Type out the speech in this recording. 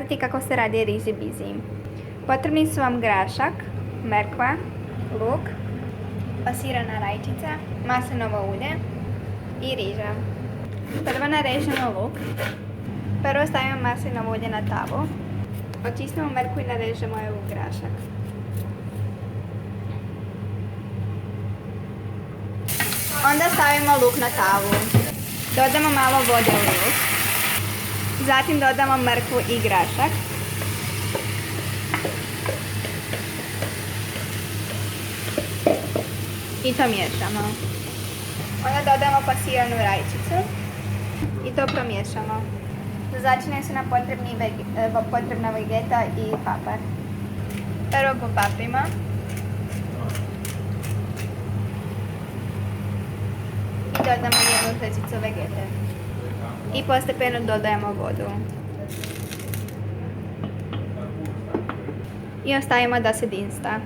pokazati kako se radi riži bizi. Potrebni su vam grašak, mrkva, luk, pasirana rajčica, maslinovo ulje i riža. Prvo narežemo luk. Prvo stavimo maslinovo ulje na tavu. Očistimo mrkvu i narežemo je u grašak. Onda stavimo luk na tavu. Dodamo malo vode u luk. Zatim dodamo mrkvu i grašak. I to miješamo. Onda dodamo pasiranu rajčicu i to promiješamo. Za začine su nam potrebna vegeta i papar. Prvo popaprimo. I dodamo jednu žličicu vegete. I postepeno dodajemo vodu. I ostavimo da se dinsta.